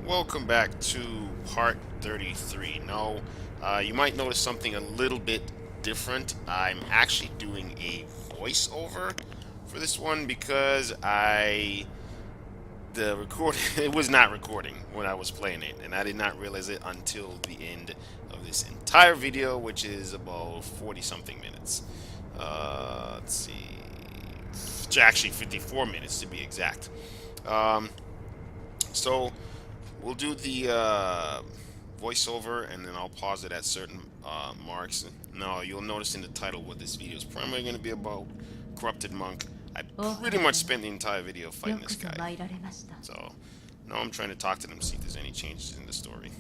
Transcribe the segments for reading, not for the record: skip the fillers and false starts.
Welcome back to part 33. Now, you might notice something a little bit different. I'm actually doing a voiceover for this one because the record it was not recording when I was playing it, and I did not realize it until the end of this entire video, which is about 40 something minutes. Let's see, it's actually 54 minutes to be exact. Um, so we'll do the voiceover, and then I'll pause it at certain marks. Now, you'll notice in the title what this video is primarily going to be about: corrupted monk. I pretty much spent the entire video fighting this guy. So now I'm trying to talk to them, see if there's any changes in the story.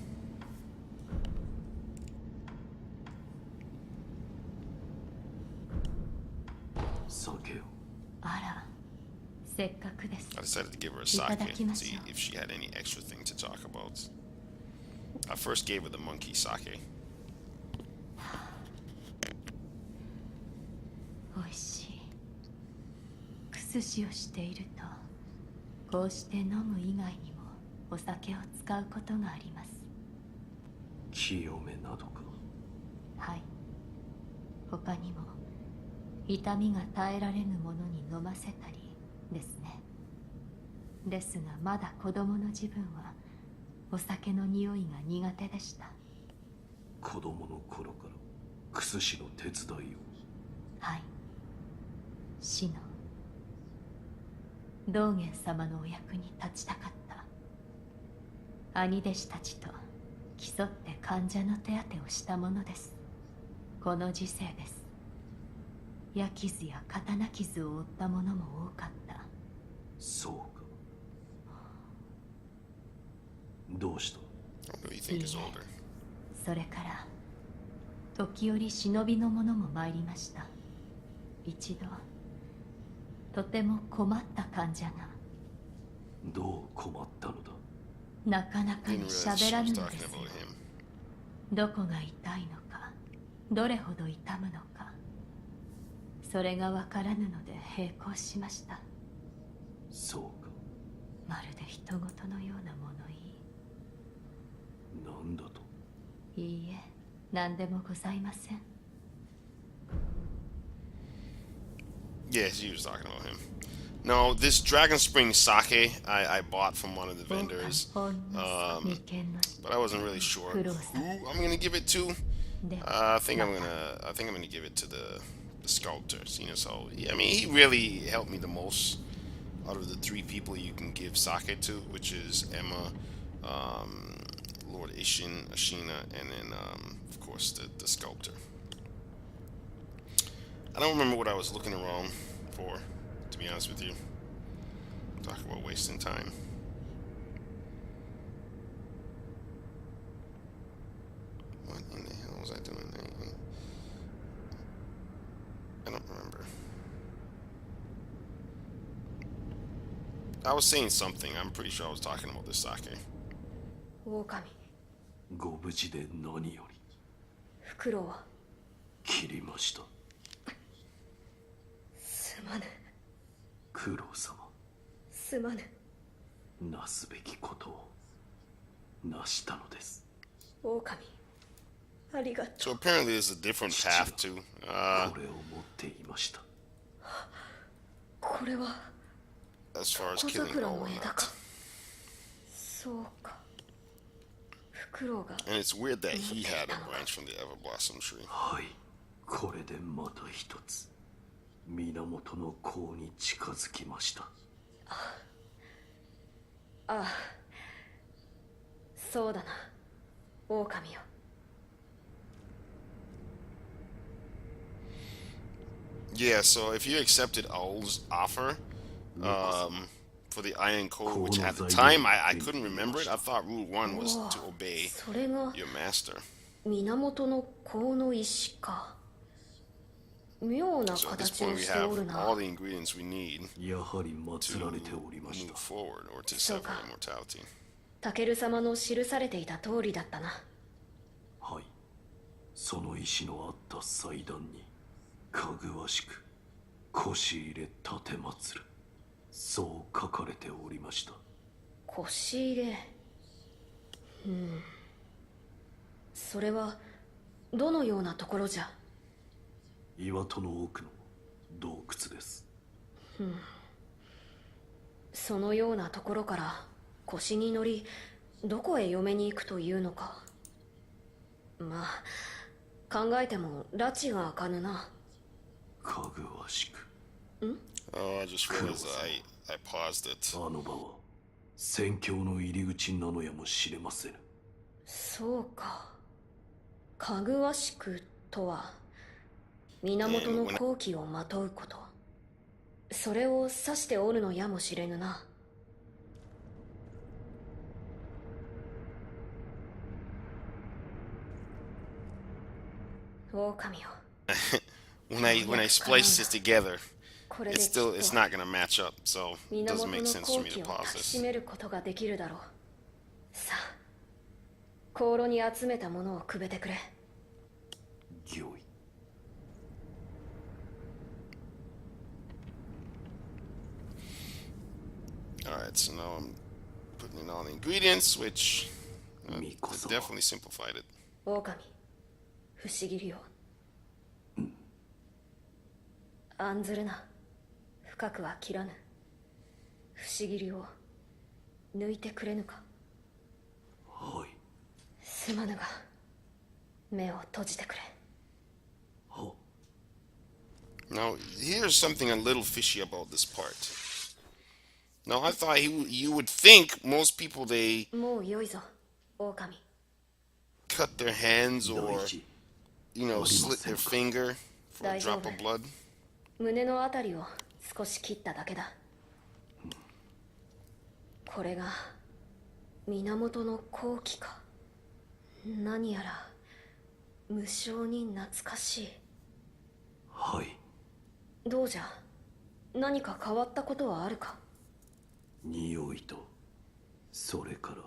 I decided to give her a sake, see if she had any extra thing to talk about. I first gave her the monkey sake. おいしい。薬師をしていると、こうして飲む以外にもお酒を使うことがあります。清めなどか。はい。他にも痛みが耐えられぬものに飲ませたりですね。ですがまだ子供の自分はお酒の匂いが苦手でした。子供の頃から薬師の手伝いを。はい。死の道元様のお役に立ちたかった。兄弟子たちと競って患者の手当てをしたものです。この時世です。矢傷や刀傷を負った者も多かった。そうか。どうした？いいえ、それから時折忍びの者も参りました。一度とても困った患者が。どう困ったのだ？なかなかに喋らぬのですよ。どこが痛いのか、どれほど痛むのか、それがわからぬので並行しました。そうか。まるで人事のような物言い。なんだと？いいえ、何でもございません。Yeah, she was talking about him. No, this Dragon Spring sake I bought from one of the vendors, but I wasn't really sure who I'm gonna give it to. I think I'm gonna give it to the sculptor. You know, so yeah, I mean, he really helped me the most out of the three people you can give sake to, which is Emma, Lord Ishin, Ashina, and then of course the sculptor. I don't remember what I was looking around for, to be honest with you. Talk about wasting time. What in the hell was I doing there? I don't remember. I was saying something. I'm pretty sure I was talking about this sake. 狼。ご無事で何より。フクロウは切りました。すまぬ。九郎様。すまぬ。なすべきことをなしたのです。狼。ありがとう。 So apparently there's a different path to. これを持っていました。これは As far as 小 killing 桜 all の or 枝 not. か。そうか。フクロウが。 And it's weird that he had a branch from the Everblossom tree. はい。これでまた一つ源の甲に近づきました。ああ、そうだな、狼よ。Yeah, so if you accepted Owl's offer for the Iron Code, which at the time I couldn't remember it, I thought Rule 1 was to obey それが your master. 源の甲の石か。妙な So at this 形 point を we してお have るな。 all the ingredients we need やはり to 祀られておりまし move た。 forward or to sever immortality. タケル様の記されていた通りだったな。はい。その石のあった祭壇にかぐわしく腰入れ立て祭る、そう書かれておりました。腰入れそれはどのようなところじゃ。岩戸の奥の洞窟です。そのようなところから腰に乗りどこへ嫁に行くというのか。まあ考えても拉致が開かぬな。かぐわしく。Oh, I just realized I paused it. あの場は戦況の入り口なのやもしれませぬ。そうか。かぐわしくとは源の好機をまとうこと。それを指しておるのやもしれぬな。狼よ。When I splice this together, it's not gonna match up, so it doesn't make sense for me to pause 抱きし this. めることができるだろう。さあ、香炉に集めたものをくべてくれ。御意。Alright, so now I'm putting in all the ingredients, which definitely simplified it. 狼、不思議よ。案ずるな。深くは切らぬ。不思議を抜いてくれぬか。はい。すまぬが、目を閉じてくれ。は。 Now, here's something a little fishy about this part. Now, I thought you would think most people, they もう良いぞ、狼。 cut their hands or, 大事。 slit their finger for a drop of blood. 胸のあたりを少し切っただけだ。これが源の好機か。何やら無性に懐かしい。はい。どうじゃ、何か変わったことはあるか。匂いと、それから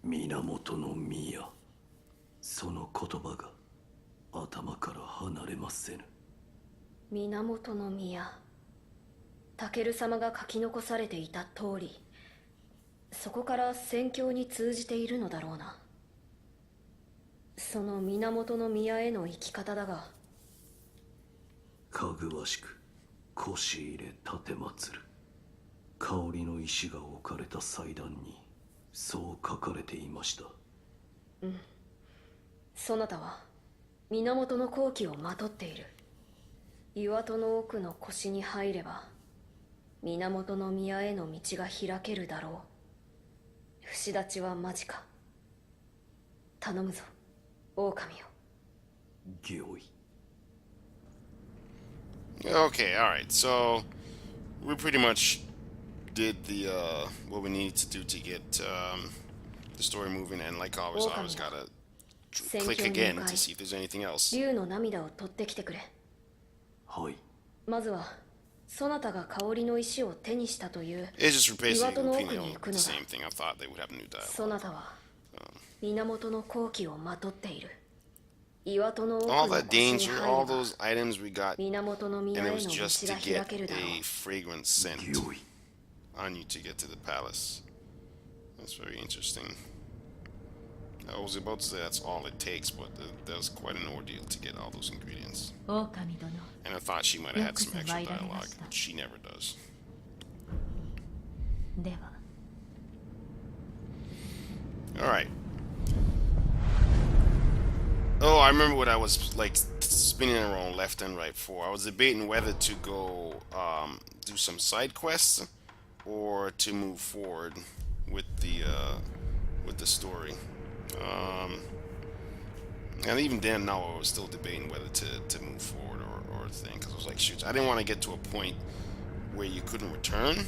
源の宮、その言葉が頭から離れませぬ。源の宮、タケル様が書き残されていた通り、そこから戦況に通じているのだろうな。その源の宮への生き方だが、かぐわしく腰入れ立てまつる。香りの石が置かれた祭壇にそう書かれていました。そなたは源の好機をまとっている。岩戸の奥の腰に入れば源の宮への道が開けるだろう。節立ちは間近。頼むぞ、狼よ。御意。 Okay, alright, so we pretty much did the what we needed to do to get the story moving, and like always, I always gotta click again to see if there's anything else. 竜の涙を取ってきてくれ。はい。まずはそなたが香りの石を手にしたという It's just basically 岩戸の奥 repeating に行く the のだ。 same thing. I thought they would have new そ dialogue. なたは源の好機をまとっている。岩戸の奥 All の that 腰に danger, 入 all れば those items we got, 源の宮 and へ it の was 道 just が to 開 get けるだろう。 a fragrance scent 御意。 on you to get to the palace. That's very interesting. I was about to say that's all it takes, but there's quite an ordeal to get all those ingredients. 狼殿、 And I thought she might have had some extra dialogue, but she never does. では Alright. Oh, I remember what I was like spinning around left and right for. I was debating whether to go do some side quests or to move forward with the story. And even then, now I was still debating whether to move forward or thing, because I was like, shoot, I didn't want to get to a point where you couldn't return.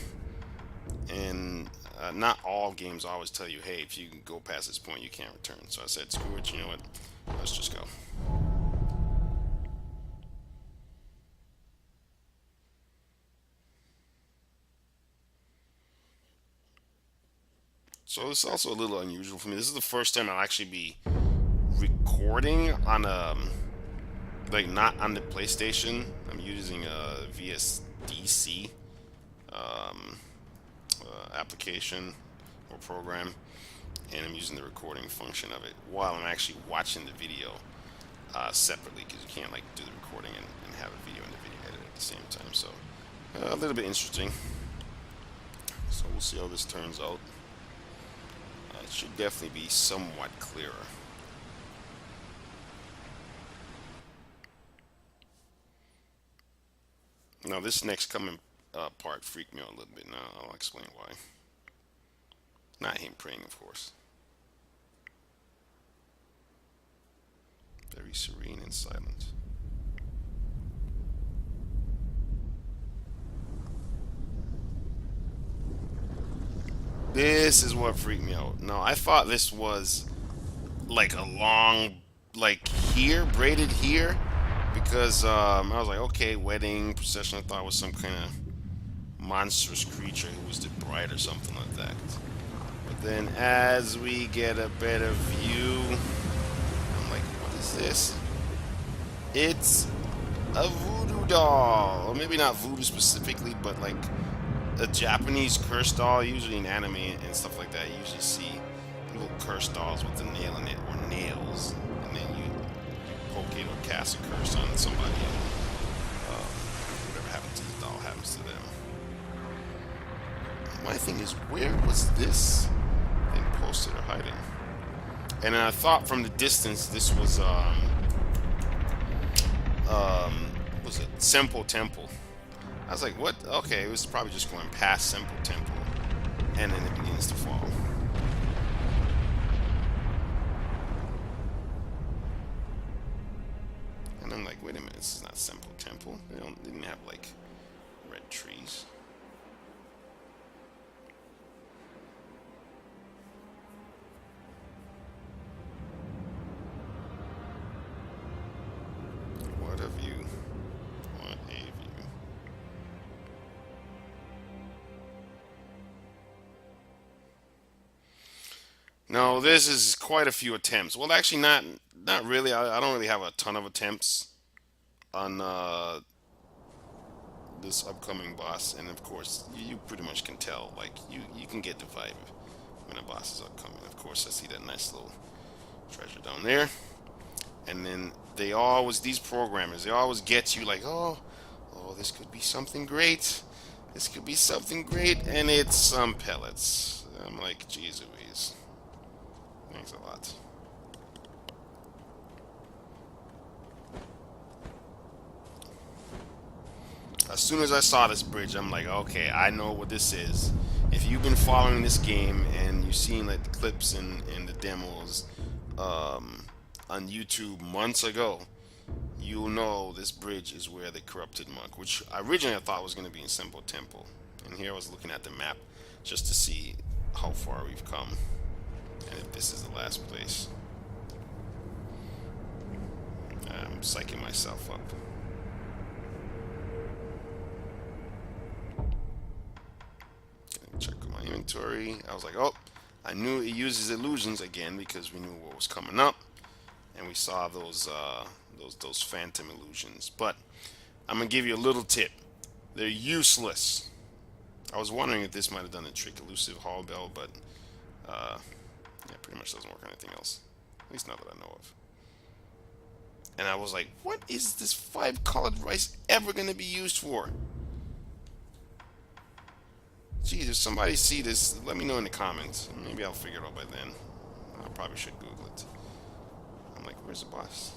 And not all games always tell you, hey, if you can go past this point, you can't return. So I said, screw it, you know what? Let's just go. So it's also a little unusual for me. This is the first time I'll actually be recording on like not on the PlayStation. I'm using a VSDC application proper program, and I'm using the recording function of it while I'm actually watching the video separately, because you can't like do the recording and have a video and the video edit at the same time. So a little bit interesting. So we'll see how this turns out. It should definitely be somewhat clearer. Now this next coming part freaked me out a little bit. Now I'll explain why. Not him praying, of course. Very serene and silent. This is what freaked me out. No, I thought this was like a long, like here, braided here, because I was like, okay, wedding procession. I thought it was some kind of monstrous creature who was the bride or something like that. But then as we get a better view, I'm like, what is this? It's a voodoo doll. Or maybe not voodoo specifically, but like a Japanese curse doll. Usually in anime and stuff like that, you usually see little curse dolls with a nail in it, or nails, and then you poke it or cast a curse on somebody, and whatever happens to the doll happens to them. My thing is, where was this thing posted or hiding? And I thought from the distance this was it Sempo Temple? I was like, what? Okay, it was probably just going past Sempo Temple, and then it begins to fall. And I'm like, wait a minute, this is not Sempo Temple. They didn't have like red trees. What a view. What a view. No, this is quite a few attempts. Well, actually, not really. I don't really have a ton of attempts on this upcoming boss, and of course, you pretty much can tell. Like, you can get the vibe when a boss is upcoming. Of course, I see that nice little treasure down there, and then these programmers, they always get you like, oh, this could be something great. This could be something great, and it's some pellets. I'm like, geez Louise. Thanks a lot. As soon as I saw this bridge, I'm like, okay, I know what this is. If you've been following this game and you've seen like the clips and the demos on YouTube months ago, you'll know this bridge is where the corrupted monk, which originally I thought was going to be in Sempo Temple. And here I was looking at the map just to see how far we've come, and if this is the last place. I'm psyching myself up. Check my inventory. I was like, oh, I knew it uses illusions again, because we knew what was coming up, and we saw those phantom illusions. But I'm gonna give you a little tip. They're useless. I was wondering if this might have done the trick, elusive hall bell, but yeah, pretty much doesn't work on anything else. At least not that I know of. And I was like, what is this 5-colored rice ever going to be used for? Geez, if somebody see this, let me know in the comments. Maybe I'll figure it out by then. I probably should Google it. I'm like, where's the boss?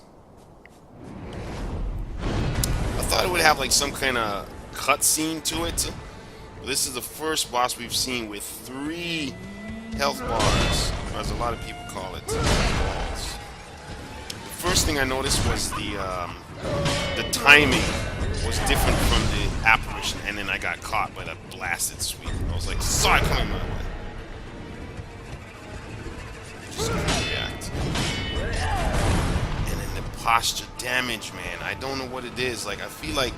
I thought it would have like some kind of cutscene to it. But this is the first boss we've seen with 3 health bars, or as a lot of people call it, balls. The first thing I noticed was the timing was different from the apparition, and then I got caught by that blasted sweep. I was like, saw it coming my way. Just couldn't react. And then the posture damage, man. I don't know what it is. Like, I feel like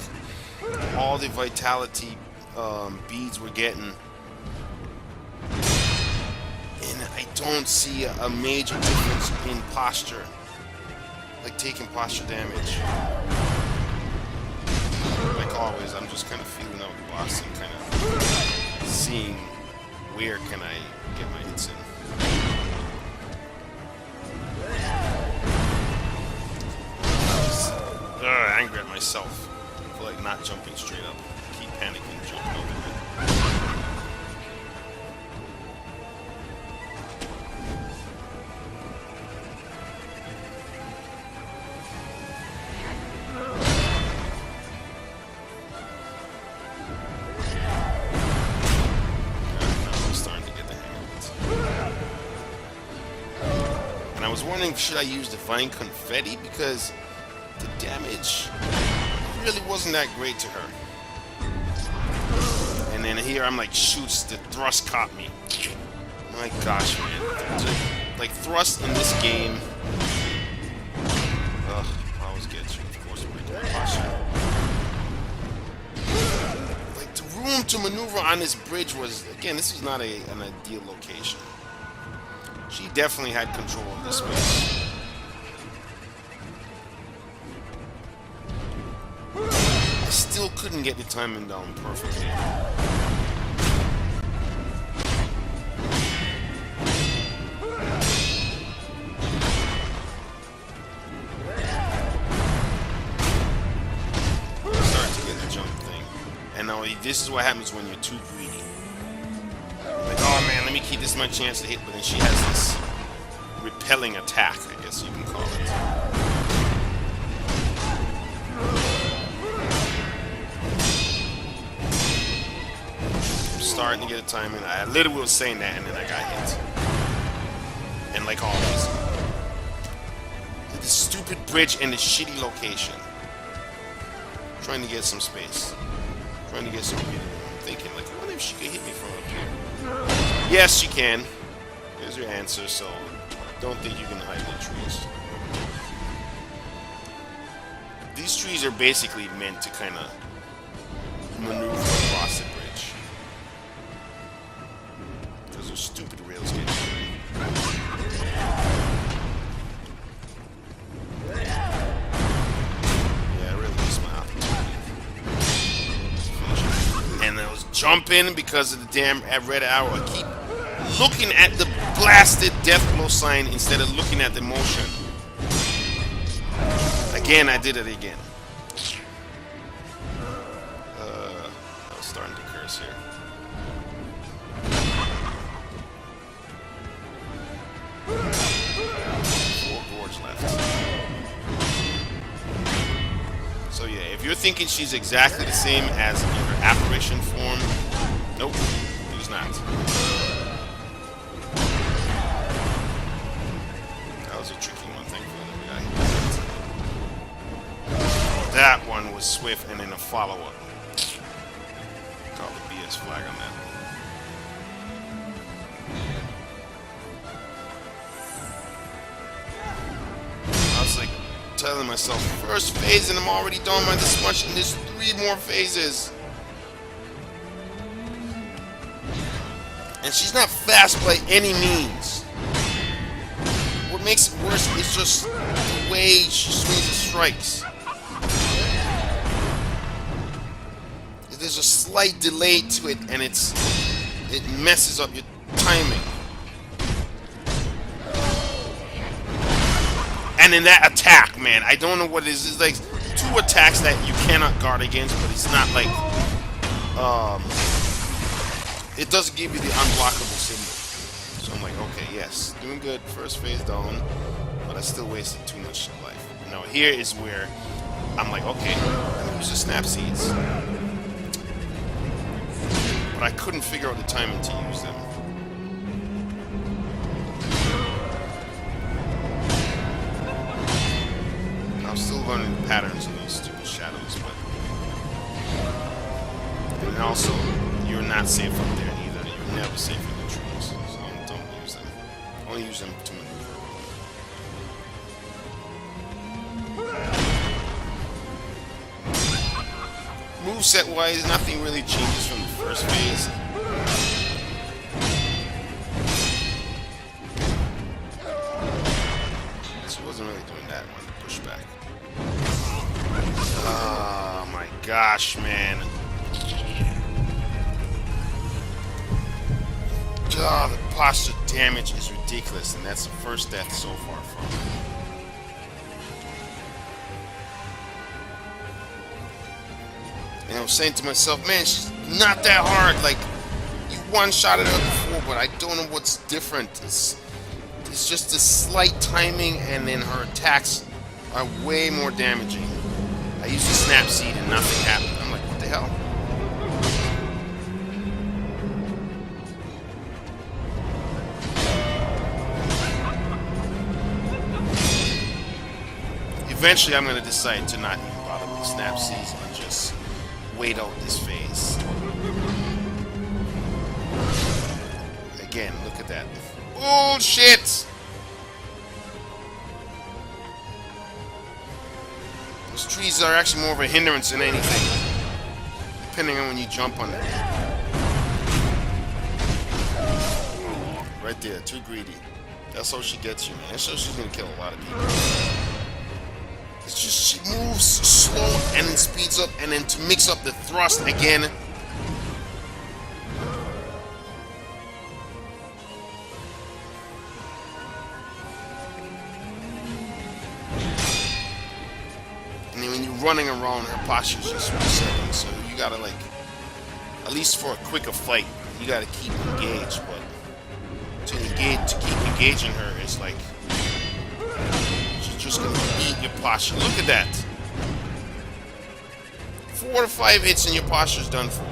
all the vitality beads we're getting, and I don't see a major difference in posture. Like taking posture damage. Like always, I'm just kind of feeling out the boss and kind of seeing where can I get my hits in? Angry at myself for like not jumping straight up. Keep panicking, jumping over it. I'm starting to get the hang of it. And I was wondering, should I use Divine Confetti, because the damage really wasn't that great to her. And then here I'm like, shoots, the thrust caught me. My gosh, man. Like, thrust in this game. Ugh, I always get you. Of course, we're doing posture. Like, the room to maneuver on this bridge was, again, this was not an ideal location. She definitely had control of this space. I still couldn't get the timing down perfectly. Start to get the jump thing. And now this is what happens when you're too greedy. Like, oh man, let me keep this my chance to hit, but then she has this repelling attack, I guess you can call it. Starting to get a timing. I literally was saying that, and then I got hit. And like always, this stupid bridge and this shitty location. Trying to get some space. Trying to get some breathing room. I'm thinking, like, what if she could hit me from up here? Yes, she can. There's your answer. So don't think you can hide in trees. These trees are basically meant to kind of maneuver across the bridge. Those stupid rails getting through. Yeah, I really missed my opportunity. And I was jumping because of the damn red arrow. I keep looking at the blasted death blow sign instead of looking at the motion. Again, I did it again. I was starting to curse here. 4 gorge left. So yeah, if you're thinking she's exactly the same as in her apparition form, nope, she's not. That was a tricky one, thankfully. That one was swift and then a follow-up. Call the BS flag on that. I was like telling myself, first phase and I'm already done by this much, and there's 3 more phases. And she's not fast by any means. What makes it worse is just the way she swings and strikes. There's a slight delay to it, and it messes up your timing. And in that attack, man, I don't know what it is. It's like 2 attacks that you cannot guard against, but it's not like it doesn't give you the unblockable symbol. So I'm like, okay, yes, doing good. First phase down, but I still wasted too much life. Now here is where I'm like, okay, let me use the snap seeds. But I couldn't figure out the timing to use them. I'm still learning the patterns of those stupid shadows, but... And also, you're not safe up there either. You're never safe in the trees, so don't use them. Only use them to maneuver. Moveset-wise, nothing really changes from the first phase. She wasn't really doing that one, the pushback. Oh my gosh, man. Oh, the posture damage is ridiculous, and that's the first death so far from her. And I was saying to myself, man, she's not that hard. Like, you one-shotted her before, but I don't know what's different. It's just a slight timing, and then her attacks are way more damaging. I used a snap seed and nothing happened. I'm like, what the hell? Eventually, I'm going to decide to not even bother with snap seeds and just wait out this phase. Again, look at that. Bullshit! Those trees are actually more of a hindrance than anything, depending on when you jump on them. Right there, too greedy. That's how she gets you, man. That's how she's gonna kill a lot of people. It's just she moves slow and then speeds up, and then to mix up the thrust again. And then when you're running around, her posture's just resetting. So you gotta, like, at least for a quicker fight, you gotta keep engaged. But to keep engaging her is like, she's just gonna beat your posture. Look at that. 4 to 5 hits and your posture's done for.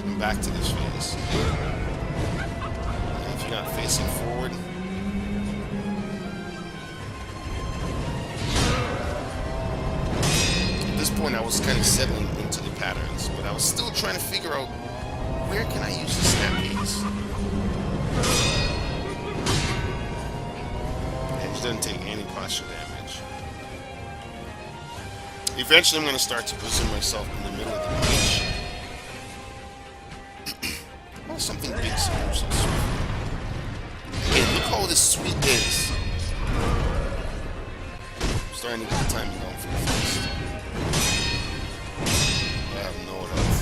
And back to this phase. And if you're not facing forward, at this point I was kind of settling into the patterns, but I was still trying to figure out where can I use the snap keys. And she doesn't take any posture damage. Eventually I'm going to start to position myself in the middle of the pitch. Oh, something big, so sweet. Again, look how this sweet is. I'm starting to get the timing going for the first. I have no health.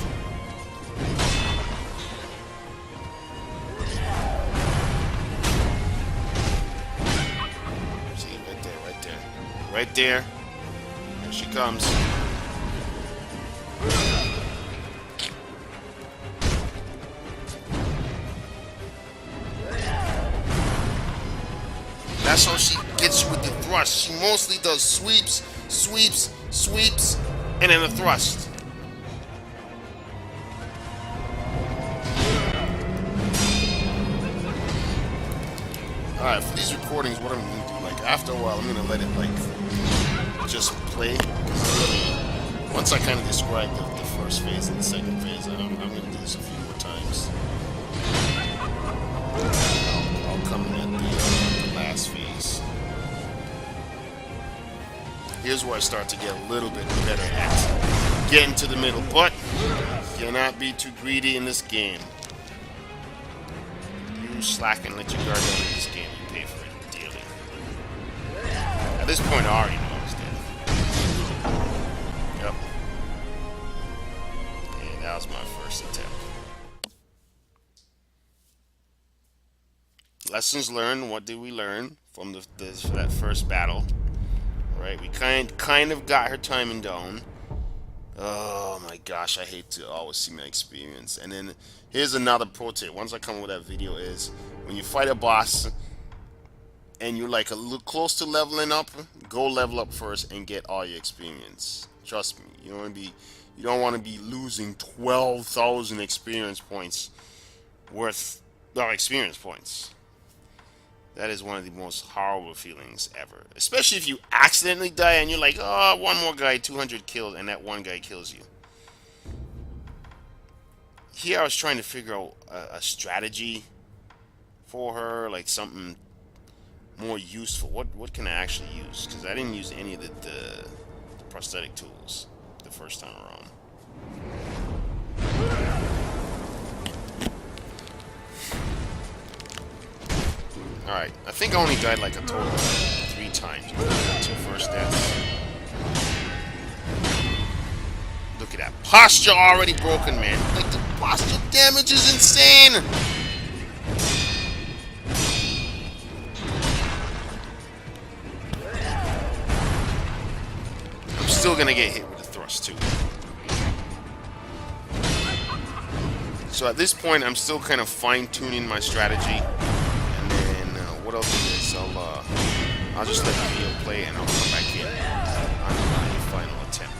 See, right there, right there. Right there. Here she comes. That's how she gets you with the thrust. She mostly does sweeps, sweeps, sweeps, and then a thrust. Alright, for these recordings, what I'm going to do, like, after a while, I'm going to let it, like, just play. Once I kind of describe the first phase and the second phase, I'm going to do this a few more times. I'll come in at the last phase. Here's where I start to get a little bit better at getting to the middle, but you cannot be too greedy in this game. You slack and let your guard down in this game, you pay for it dearly. At this point, I already know it's dead. Yep. And that was my first attempt. Lessons learned. What did we learn from that first battle? Right, we kind of got her timing down. Oh my gosh, I hate to always see my experience. And then here's another pro tip. Once I come up with that video is when you fight a boss and you're like a little close to leveling up, go level up first and get all your experience. Trust me, you don't want to be losing 12,000 experience points worth of experience points. That is one of the most horrible feelings ever. Especially if you accidentally die and you're like, oh, one more guy, 200 killed, and that one guy kills you. Here I was trying to figure out a strategy for her, like something more useful. What can I actually use? Because I didn't use any of the prosthetic tools the first time around. Alright, I think I only died like a total of 3 times until first death. Look at that. Posture already broken, man. Like posture damage is insane! I'm still gonna get hit with a thrust too. So at this point, I'm still kind of fine-tuning my strategy. And then what I'll do is I'll just let the video play and I'll come back in on my final attempt.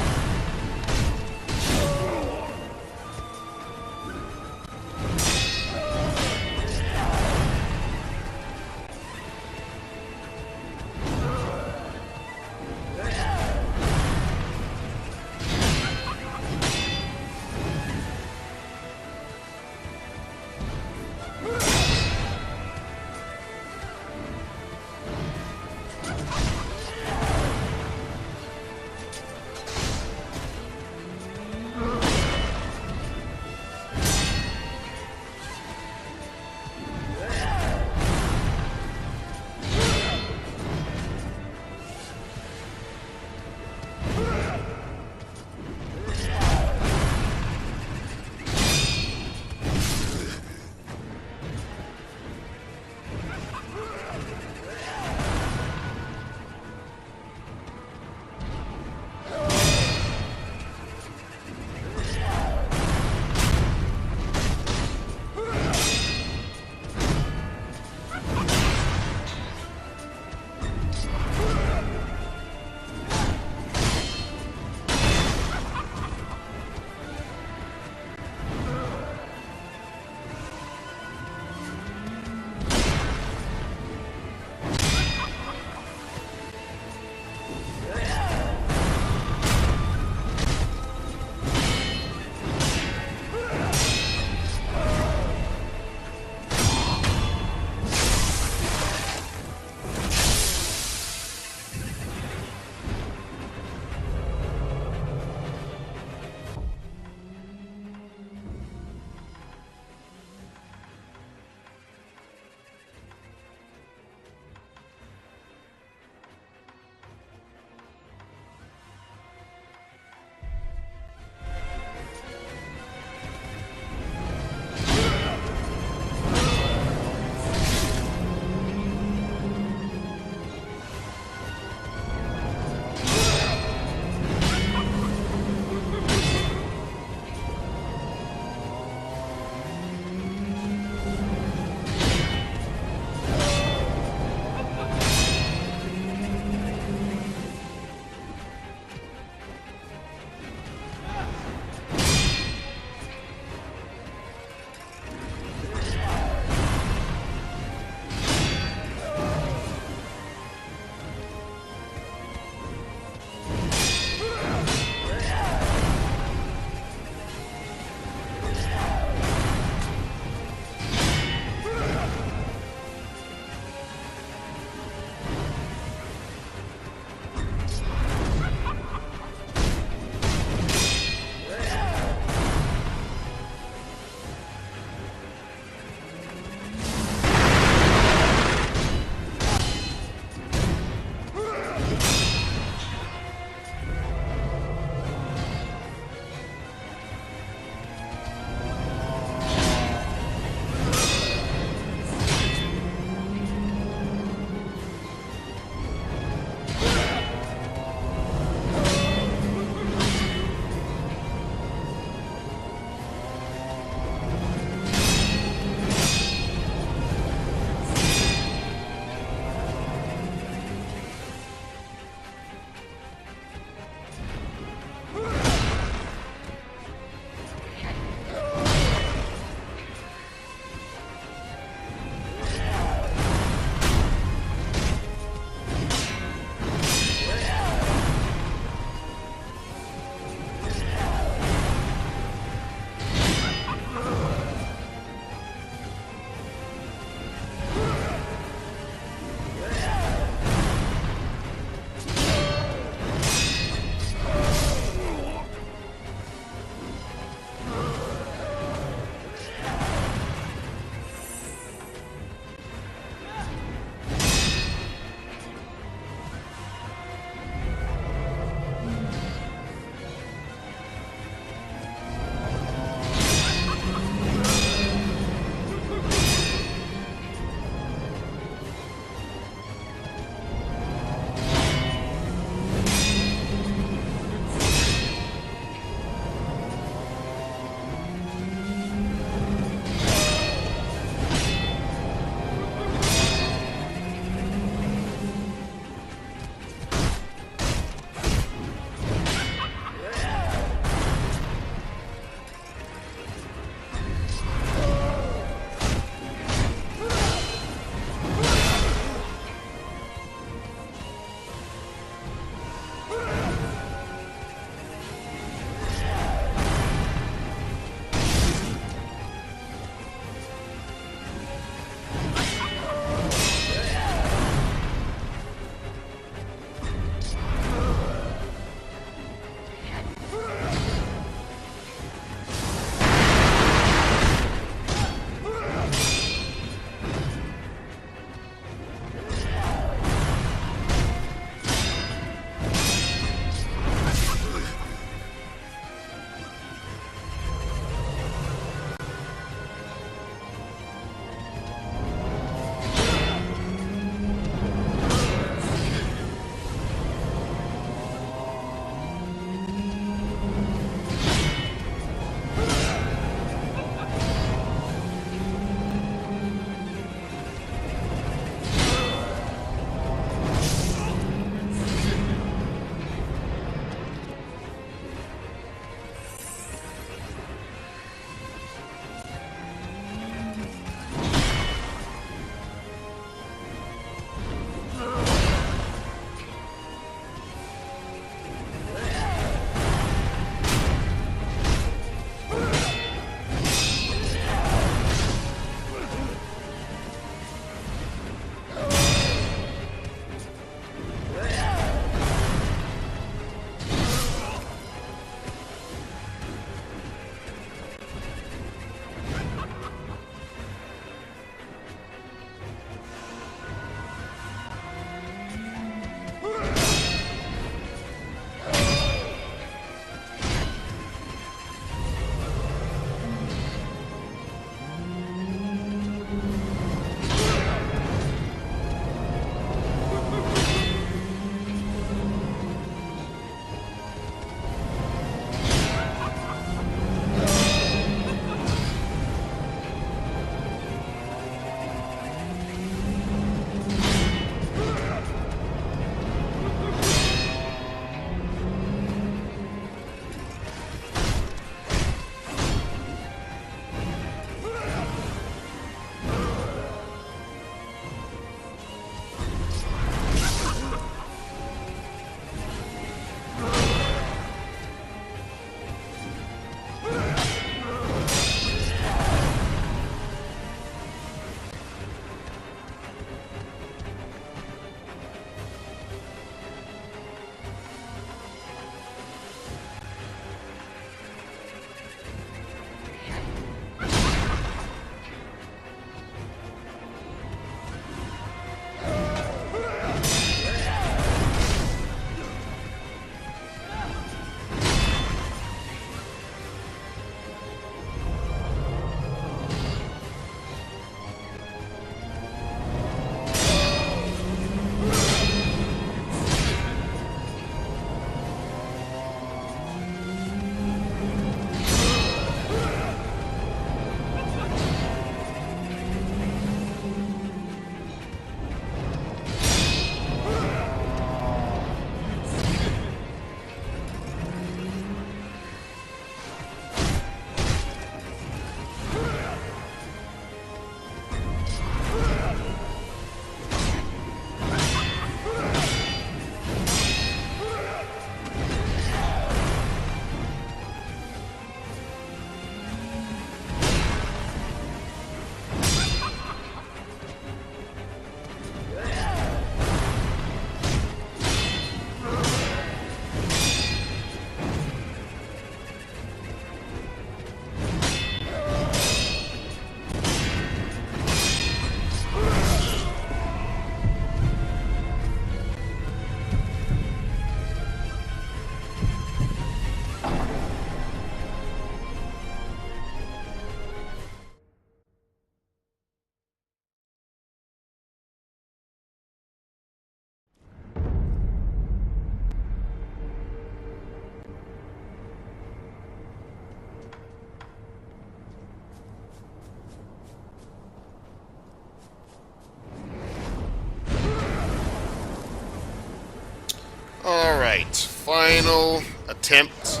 Alright, final attempt.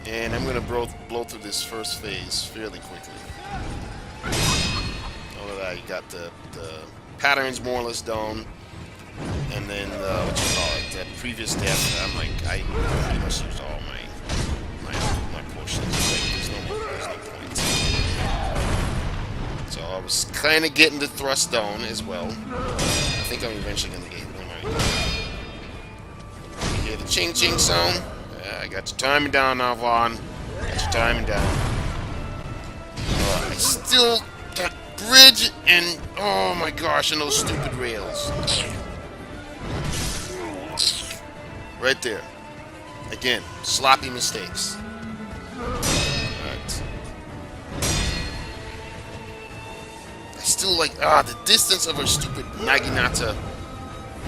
And I'm gonna blow through this first phase fairly quickly. Now that I got the patterns more or less down, and then what you call it, that previous death, I'm like, I pretty much used all my potions. There's no point. So I was kind of getting the thrust down as well. I think I'm eventually gonna get hit when I hear the ching ching sound. I got your timing down now, Vaughn. Got your timing down. I still got bridge and oh my gosh, and those stupid rails. Right there. Again, sloppy mistakes. Alright. I still like the distance of her stupid Naginata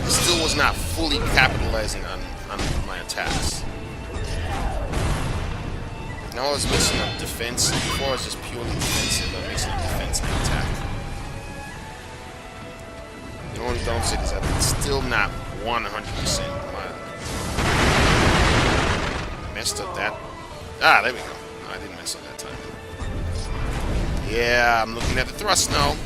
still was not fully capitalizing on my attacks. Now I was mixing up defense. Before I was just purely defensive. I'm mixing up defense and attack. The only downside is that it's still not 100%. Messed up that. Ah, there we go. No, I didn't mess up that time. Yeah, I'm looking at the thrust now.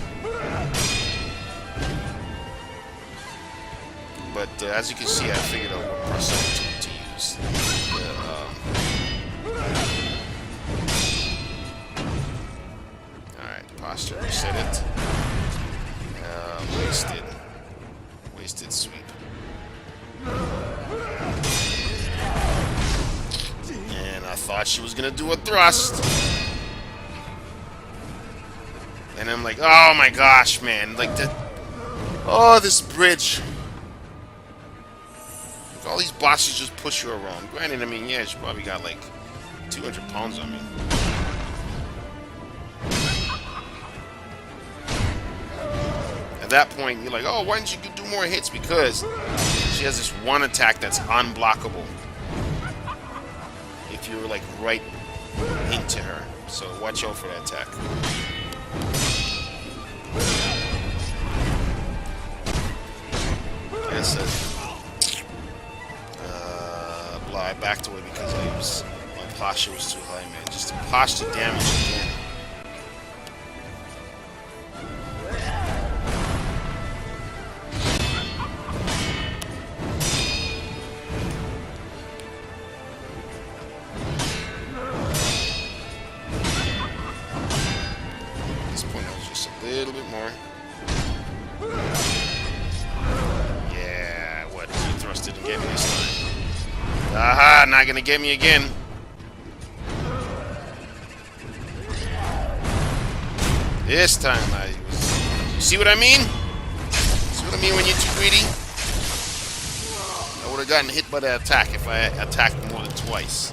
But as you can see, I figured out what percent to use. Alright, posture, reset it. Wasted sweep. And I thought she was gonna do a thrust. And I'm like, oh my gosh, man. Like that. Oh, this bridge. All these bosses just push you around. Granted, I mean, yeah, she probably got like 200 pounds on me. At that point, you're like, oh, why didn't you do more hits? Because she has this one attack that's unblockable if you're like right into her. So watch out for that attack. Like I said, I backed away because my posture was too high, man. Just the posture damage again. At this point, I was just a little bit more. Yeah, what? He thrusted and gave me this time. Aha, not gonna get me again. This time I was... You see what I mean? See what I mean when you're too greedy? I would have gotten hit by that attack if I attacked more than twice.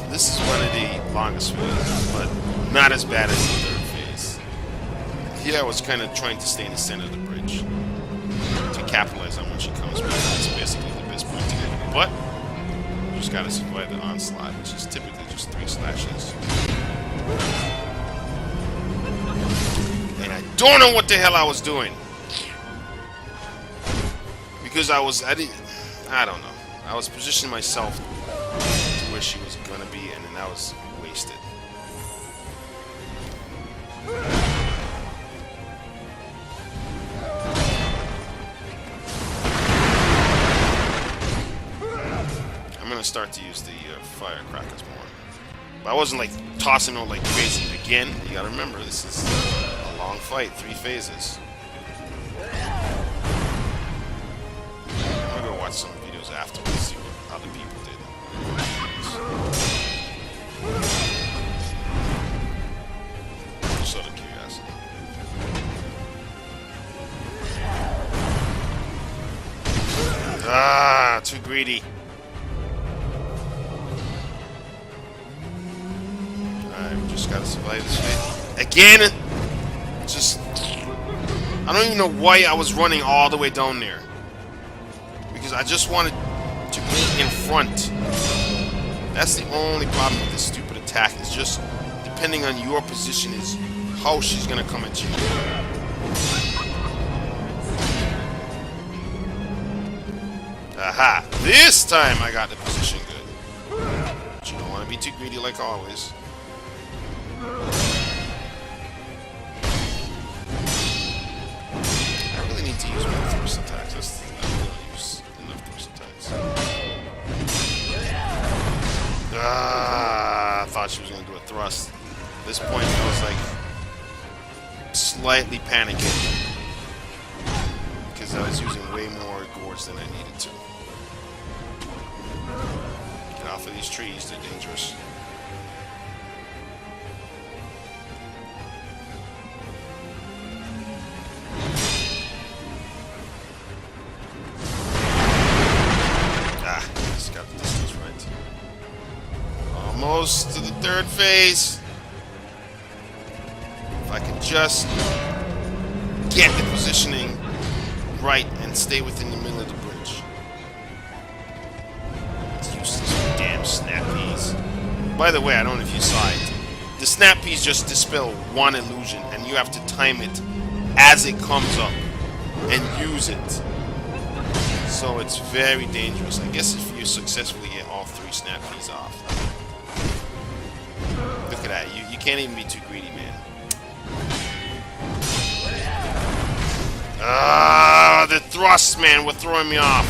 This is one of the longest phases, but not as bad as the third phase. Here I was kind of trying to stay in the center of the bridge to capitalize on when she comes back. That's basically the best point to get. But you just gotta survive the onslaught, which is typically just 3 slashes. And I don't know what the hell I was doing. Because I don't know. I was positioning myself to where she was gonna be, and then I was wasted. I'm gonna start to use the firecrackers more. But I wasn't like tossing them like crazy. Again, you gotta remember, this is a long fight, 3 phases. I'm gonna go watch some videos afterwards, see what other people did. Just out of curiosity. Ah, too greedy. Alright, we just gotta survive this fight. Again! Just... I don't even know why I was running all the way down there. Because I just wanted to be in front. That's the only problem with this stupid attack. Is just, depending on your position, is how she's gonna come at you. Aha! This time I got the position good. But you don't want to be too greedy like always. I really need to use more thrust attacks. I don't use enough thrust attacks. Ah, I thought she was going to do a thrust. At this point, I was like slightly panicking because I was using way more gourds than I needed to. Get off of these trees, they're dangerous. Ah, just got the distance right. Almost to the third phase. If I can just get the positioning right and stay within the middle of the bridge. Let's use these damn snap peas. By the way, I don't know if you saw it. The snap peas just dispel one illusion, and you have to time it as it comes up and use it. So it's very dangerous. I guess if you successfully get all 3 snap peas off. Look at that. You can't even be too greedy, man. Ah, the thrusts, man, were throwing me off.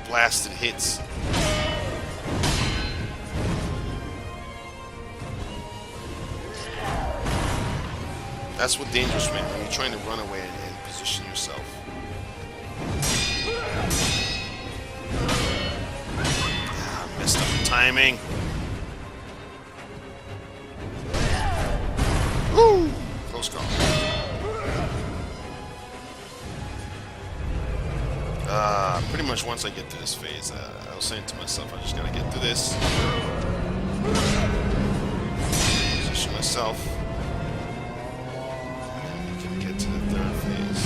Blasted hits. That's what dangerous, man, when you're trying to run away and position yourself. Ah, messed up the timing. Woo! Close call. Pretty much once I get through this phase, I was saying to myself, I just gotta get through this. Position myself. And we can get to the 3rd phase.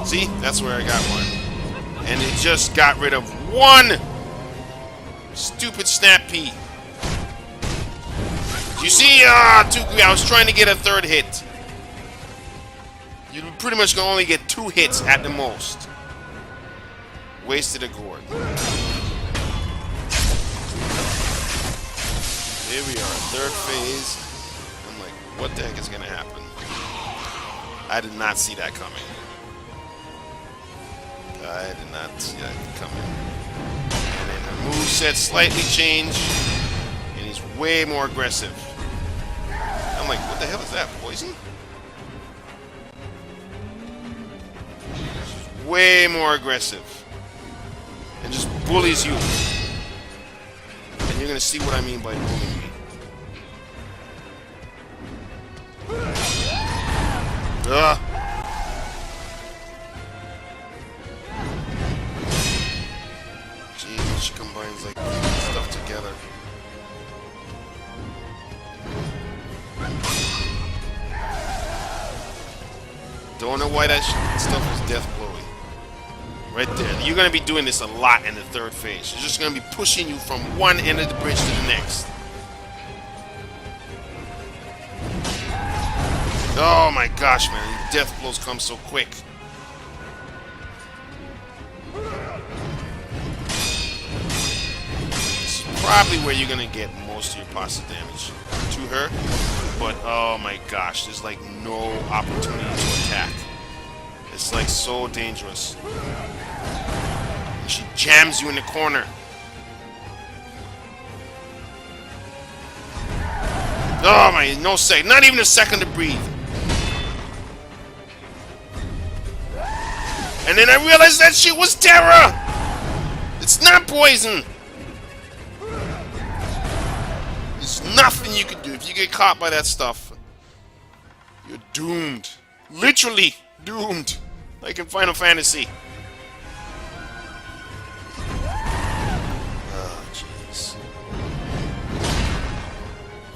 See? That's where I got one. And it just got rid of one stupid snap pea. You see, I was trying to get a 3rd hit. You pretty much can only get 2 hits at the most. Wasted a gourd. Here we are, 3rd phase. I'm like, what the heck is gonna happen? I did not see that coming. I did not see that coming. And then the moveset slightly changed, and he's way more aggressive. I'm like, what the hell is that? Poison? He's way more aggressive. And just bullies you. And you're gonna see what I mean by bullying me. Ugh. Jeez, she combines like stuff together. Don't know why that stuff is death blowy. Right there. You're going to be doing this a lot in the 3rd phase. She's just going to be pushing you from one end of the bridge to the next. Oh my gosh, man. Death blows come so quick. This is probably where you're going to get most of your positive damage to her. But oh my gosh, there's like no opportunity to attack. It's like so dangerous. And she jams you in the corner. Oh my, no sec, not even a second to breathe. And then I realized that shit was terror. It's not poison. There's nothing you can do. If you get caught by that stuff, you're doomed. Literally doomed. Like in Final Fantasy. Oh, jeez.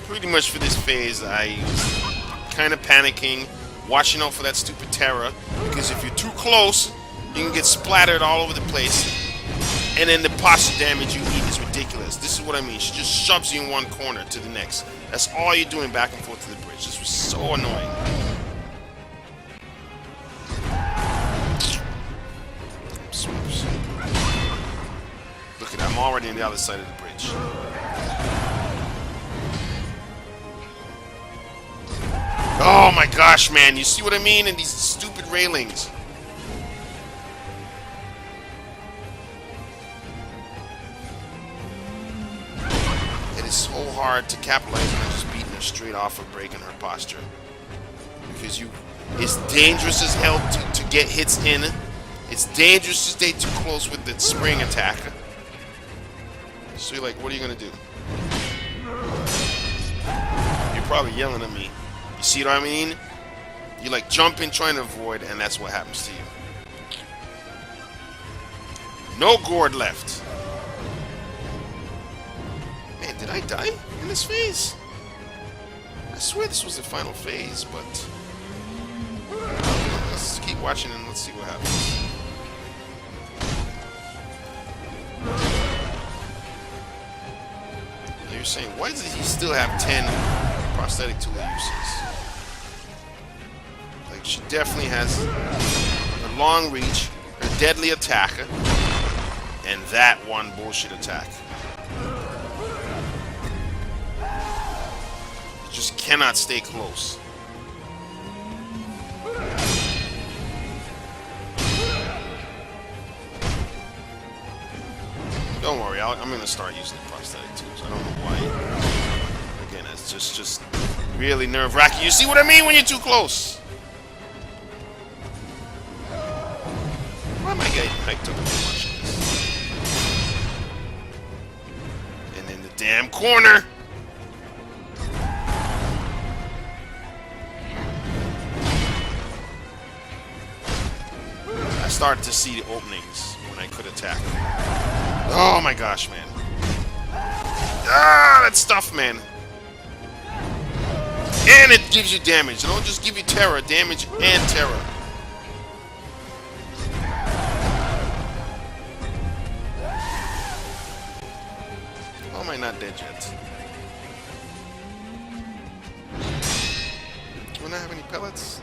Pretty much for this phase, I was kind of panicking, watching out for that stupid Terra, because if you're too close, You can get splattered all over the place. And then the posture damage you eat is ridiculous. This is what I mean. She just shoves you in one corner to the next. That's all you're doing back and forth to the bridge. This was so annoying. Swoops. Look at that. I'm already on the other side of the bridge. Oh my gosh, man. You see what I mean? And these stupid railings. It is so hard to capitalize on just beating her straight off of breaking her posture. Because it's dangerous as hell to get hits in. It's dangerous to stay too close with the spring attack. So you're like, what are you going to do? You're probably yelling at me. You see what I mean? You like jump in trying to avoid, and that's what happens to you. No gourd left. Man, did I die in this phase? I swear this was the final phase, but let's keep watching and let's see what happens. You're saying, why does he still have 10 prosthetic tool uses? Like, she definitely has a long reach, a deadly attack, and that one bullshit attack. You just cannot stay close. Don't worry, I'm going to start using the prosthetic tools. I don't know why. Again, it's just really nerve-wracking. You see what I mean when you're too close? Why am I getting hyped up too much of this? And in the damn corner! I started to see the openings when I could attack. Oh my gosh, man. Ah, that stuff, man. And it gives you damage. It don't just give you terror, damage and terror. How am I not dead yet? Do I not have any pellets?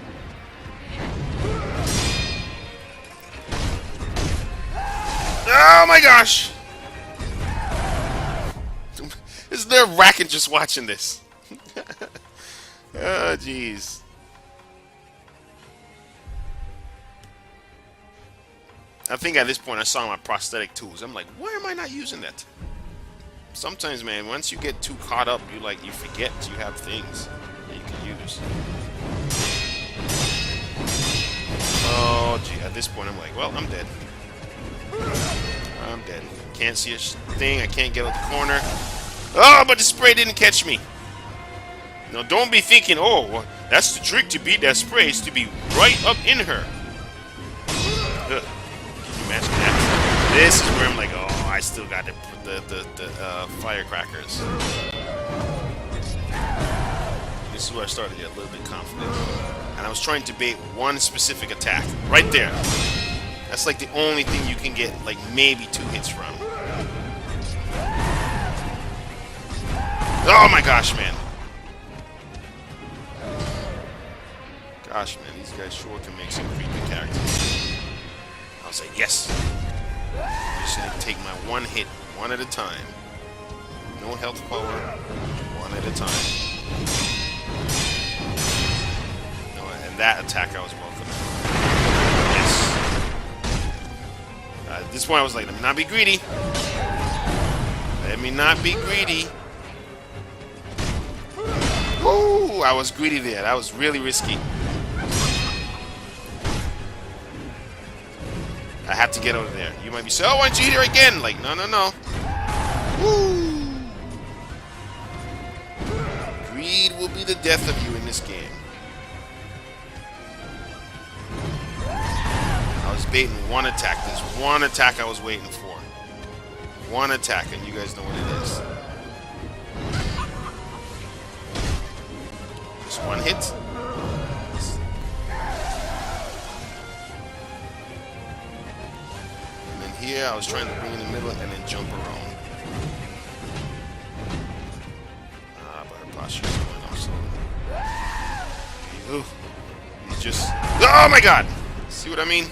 Oh my gosh! It's nerve-wracking just watching this. Oh, jeez. I think at this point I saw my prosthetic tools. I'm like, why am I not using that? Sometimes, man, once you get too caught up, you forget you have things that you can use. Oh, gee. At this point, I'm like, well, I'm dead. I'm dead. Can't see a thing. I can't get out the corner. Oh, but the spray didn't catch me. Now, don't be thinking, oh, well, that's the trick to beat that spray, is to be right up in her. Ugh. Can you imagine that? This is where I'm like, oh, I still got the firecrackers. This is where I started to get a little bit confident. And I was trying to bait one specific attack. Right there. That's like the only thing you can get, like, maybe 2 hits from. Oh my gosh, man. Gosh, man, these guys sure can make some creepy characters. I was like, yes. I'm just gonna take my one hit, one at a time. No health power, one at a time. No, and that attack I was welcoming. Yes. At this point, I was like, let me not be greedy. Let me not be greedy. Ooh, I was greedy there. That was really risky. I have to get out of there. You might be saying, oh, why don't you hit her again? Like, no, no, no. Woo! Greed will be the death of you in this game. I was baiting one attack. There's one attack I was waiting for. One attack, and you guys know what it is. Just one hit. here. I was trying to bring in the middle and then jump around. But her posture is going off slowly. Ooh. He's just... Oh my god! See what I mean?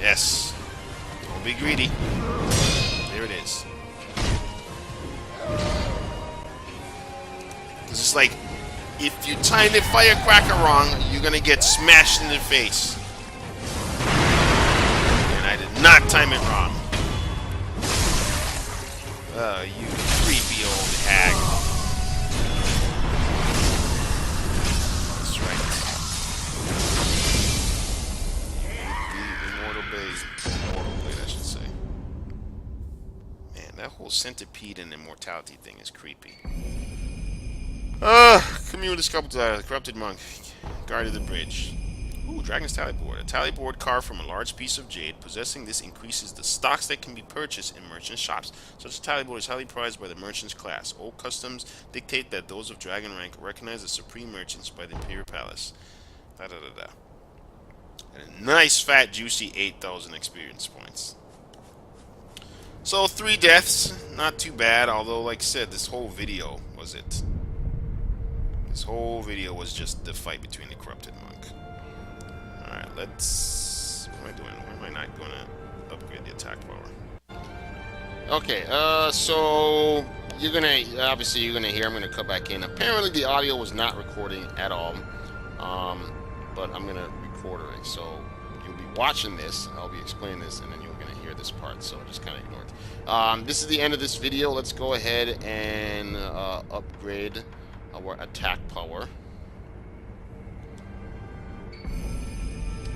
Yes. Don't be greedy. There it is. Because it's like, if you time the firecracker wrong, you're gonna get smashed in the face. And I did not time it wrong. Oh, you creepy old hag. That's right. The immortal blade, I should say. Man, that whole centipede and immortality thing is creepy. Communist corrupted monk guarded the bridge. Ooh, Dragon's Tally Board. A tally board carved from a large piece of jade. Possessing this increases the stocks that can be purchased in merchant shops. Such a tally board is highly prized by the merchant's class. Old customs dictate that those of dragon rank recognize as supreme merchants by the Imperial Palace. And a nice, fat, juicy 8,000 experience points. So, 3 deaths. Not too bad, although, like I said, this whole video was it. This whole video was just the fight between the corrupted monk. Alright, let's... What am I doing? Why am I not going to upgrade the attack power? Okay, so... You're gonna... Obviously, you're gonna hear I'm gonna cut back in. Apparently, the audio was not recording at all. But I'm gonna record it. So, you'll be watching this. I'll be explaining this, and then you're gonna hear this part. So, just kind of ignore it. This is the end of this video. Let's go ahead and upgrade our attack power.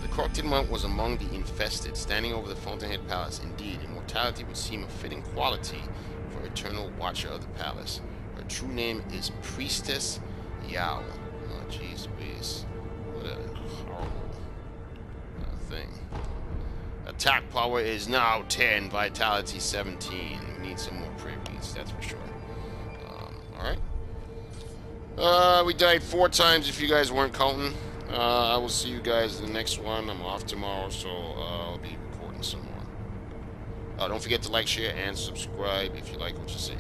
The corrupted monk was among the infested, standing over the Fountainhead Palace. Indeed, immortality would seem a fitting quality for eternal watcher of the palace. Her true name is Priestess Yao. Oh, jeez, please. What a horrible thing. Attack power is now 10, vitality 17. We need some more pre-reads, that's for sure. Alright. We died 4 times if you guys weren't counting. I will see you guys in the next one. I'm off tomorrow, so I'll be recording some more. Don't forget to like, share, and subscribe if you like what you see.